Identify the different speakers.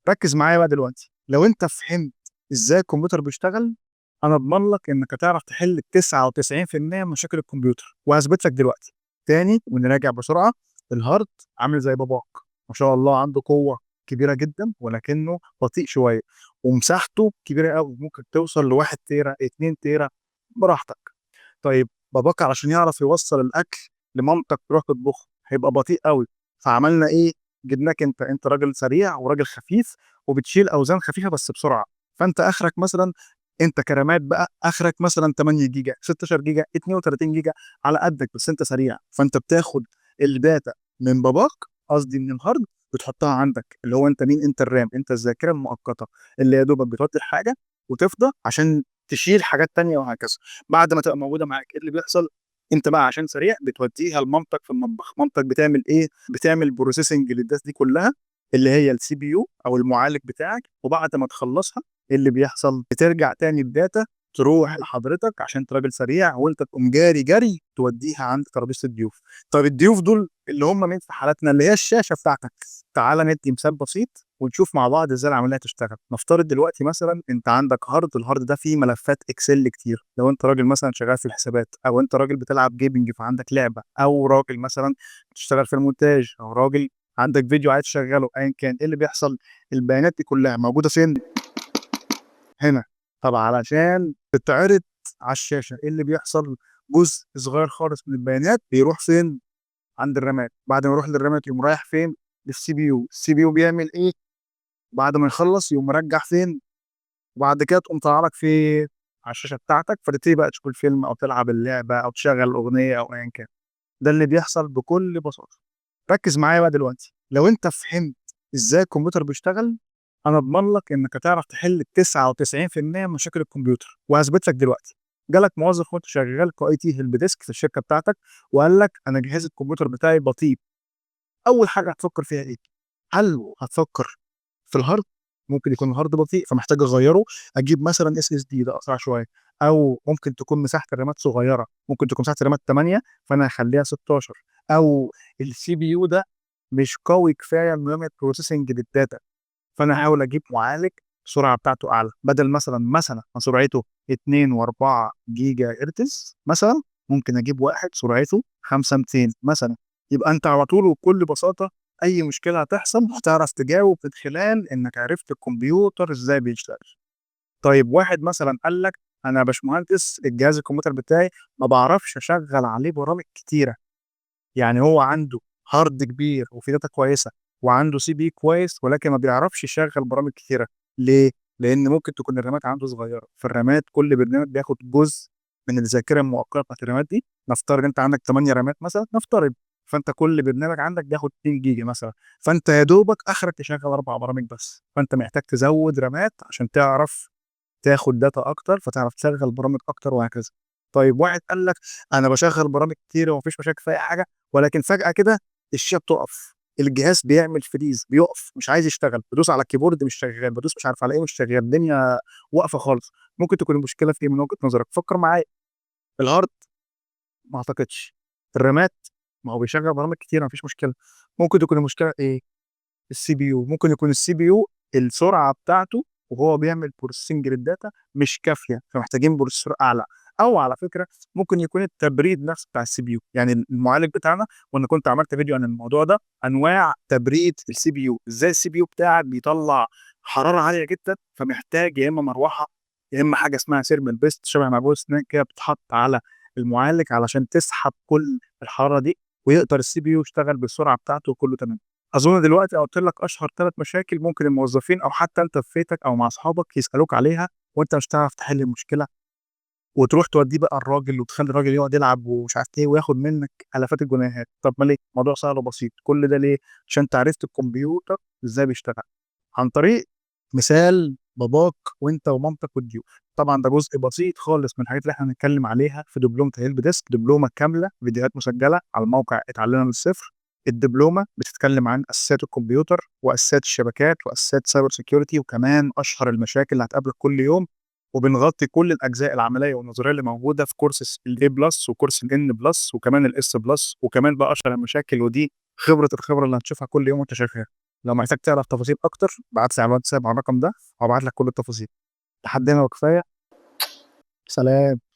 Speaker 1: ركز معايا بقى دلوقتي. لو انت فهمت ازاي الكمبيوتر بيشتغل، انا اضمن لك انك هتعرف تحل 99% من مشاكل الكمبيوتر، وهثبت لك دلوقتي تاني ونراجع بسرعه. الهارد عامل زي باباك، ما شاء الله عنده قوه كبيره جدا ولكنه بطيء شويه، ومساحته كبيره قوي، ممكن توصل لواحد تيرا 2 تيرا براحتك. طيب باباك علشان يعرف يوصل الاكل لمامتك تروح تطبخه هيبقى بطيء قوي، فعملنا ايه؟ جبناك انت راجل سريع وراجل خفيف وبتشيل اوزان خفيفه بس بسرعه. فانت اخرك مثلا، انت كرامات بقى اخرك مثلا 8 جيجا 16 جيجا 32 جيجا على قدك، بس انت سريع، فانت بتاخد الداتا من باباك، قصدي من الهارد، بتحطها عندك. اللي هو انت مين؟ انت الرام، انت الذاكره المؤقته اللي يا دوبك بتودي الحاجه وتفضى عشان تشيل حاجات تانية وهكذا. بعد ما تبقى موجوده معاك، ايه اللي بيحصل؟ انت بقى عشان سريع بتوديها لمامتك في المطبخ. مامتك بتعمل ايه؟ بتعمل بروسيسنج للداتا دي كلها، اللي هي السي بي يو او المعالج بتاعك. وبعد ما تخلصها، إيه اللي بيحصل؟ بترجع تاني الداتا تروح لحضرتك عشان انت راجل سريع، وانت تقوم جاري جري توديها عند ترابيزه الضيوف. طب الضيوف دول اللي هم مين في حالتنا؟ اللي هي الشاشه بتاعتك. تعالى ندي مثال بسيط ونشوف مع بعض ازاي العمليه تشتغل. نفترض دلوقتي مثلا انت عندك هارد، الهارد ده فيه ملفات اكسل كتير. لو انت راجل مثلا شغال في الحسابات، او انت راجل بتلعب جيمنج فعندك لعبه، او راجل مثلا بتشتغل في المونتاج، او راجل عندك فيديو عايز تشغله، ايا كان ايه اللي بيحصل؟ البيانات دي كلها موجوده فين؟ هنا. طب علشان تتعرض على الشاشه، ايه اللي بيحصل؟ جزء صغير خالص من البيانات بيروح فين؟ عند الرامات. بعد ما يروح للرامات يقوم رايح فين؟ للسي بي يو. السي بي يو بيعمل ايه؟ بعد ما يخلص يقوم مرجع فين؟ وبعد كده تقوم طالع لك في على الشاشه بتاعتك، فتبتدي بقى تشوف الفيلم او تلعب اللعبه او تشغل الاغنيه او ايا كان. ده اللي بيحصل بكل بساطه. ركز معايا بقى دلوقتي. لو انت فهمت ازاي الكمبيوتر بيشتغل، انا اضمن لك انك هتعرف تحل 99% من مشاكل الكمبيوتر، وهثبت لك دلوقتي. جالك موظف وانت شغال كاي تي هيلب ديسك في الشركه بتاعتك، وقال لك انا جهاز الكمبيوتر بتاعي بطيء. اول حاجه هتفكر فيها ايه؟ هل هتفكر في الهارد؟ ممكن يكون الهارد بطيء فمحتاج اغيره، اجيب مثلا اس اس دي ده اسرع شويه. او ممكن تكون مساحه الرامات صغيره، ممكن تكون مساحه الرامات 8 فانا هخليها 16. او السي بي يو ده مش قوي كفايه انه يعمل بروسيسنج للداتا، فانا هحاول اجيب معالج السرعه بتاعته اعلى. بدل مثلا ما سرعته 2 و4 جيجا هرتز مثلا، ممكن اجيب واحد سرعته 5200 مثلا. يبقى انت على طول وبكل بساطه اي مشكله هتحصل هتعرف تجاوب من خلال انك عرفت الكمبيوتر ازاي بيشتغل. طيب واحد مثلا قال لك انا يا باشمهندس الجهاز الكمبيوتر بتاعي ما بعرفش اشغل عليه برامج كتيره. يعني هو عنده هارد كبير وفيه داتا كويسه وعنده سي بي كويس، ولكن ما بيعرفش يشغل برامج كتيره. ليه؟ لان ممكن تكون الرامات عنده صغيره. في الرامات كل برنامج بياخد جزء من الذاكره المؤقته بتاعت الرامات دي. نفترض انت عندك 8 رامات مثلا، نفترض، فانت كل برنامج عندك بياخد 2 جيجا مثلا، فانت يا دوبك اخرك تشغل 4 برامج بس، فانت محتاج تزود رامات عشان تعرف تاخد داتا اكتر فتعرف تشغل برامج اكتر وهكذا. طيب واحد قال لك انا بشغل برامج كتير ومفيش مشاكل في اي حاجه، ولكن فجاه كده الشاشه بتقف، الجهاز بيعمل فريز، بيقف مش عايز يشتغل، بدوس على الكيبورد مش شغال، بدوس مش عارف على ايه مش شغال، الدنيا واقفه خالص. ممكن تكون المشكله في ايه من وجهه نظرك؟ فكر معايا. الهارد؟ ما اعتقدش. الرامات؟ ما هو بيشغل برامج كتير مفيش مشكله. ممكن تكون المشكله ايه؟ السي بي يو. ممكن يكون السي بي يو السرعه بتاعته وهو بيعمل بروسيسنج للداتا مش كافيه، فمحتاجين بروسيسور اعلى. او على فكره ممكن يكون التبريد نفسه بتاع السي بي يو، يعني المعالج بتاعنا. وانا كنت عملت فيديو عن الموضوع ده، انواع تبريد السي بي يو، ازاي السي بي يو بتاعك بيطلع حراره عاليه جدا، فمحتاج يا اما مروحه يا اما حاجه اسمها سيرمال بيست شبه ما بوس كده بتتحط على المعالج علشان تسحب كل الحراره دي، ويقدر السي بي يو يشتغل بالسرعه بتاعته وكله تمام. اظن دلوقتي قلت لك اشهر 3 مشاكل ممكن الموظفين او حتى انت في بيتك او مع اصحابك يسالوك عليها وانت مش هتعرف تحل المشكله، وتروح توديه بقى الراجل وتخلي الراجل يقعد يلعب ومش عارف ايه وياخد منك الافات الجنيهات. طب ما ليه؟ الموضوع سهل وبسيط. كل ده ليه؟ عشان انت عرفت الكمبيوتر ازاي بيشتغل عن طريق مثال باباك وانت ومامتك والضيوف. طبعا ده جزء بسيط خالص من الحاجات اللي احنا هنتكلم عليها في دبلومه هيلب ديسك، دبلومه كامله فيديوهات مسجله على الموقع اتعلمنا من الصفر. الدبلومه بتتكلم عن اساسيات الكمبيوتر واساسيات الشبكات واساسيات سايبر سيكيورتي وكمان اشهر المشاكل اللي هتقابلك كل يوم. وبنغطي كل الاجزاء العمليه والنظريه اللي موجوده في كورس الاي بلس وكورس الان بلس وكمان الاس بلس، وكمان بقى اشهر المشاكل، ودي خبره الخبره اللي هتشوفها كل يوم وانت شغال. لو محتاج تعرف تفاصيل اكتر ابعت لي على الواتساب على الرقم ده، وابعت لك كل التفاصيل. لحد هنا وكفايه. سلام.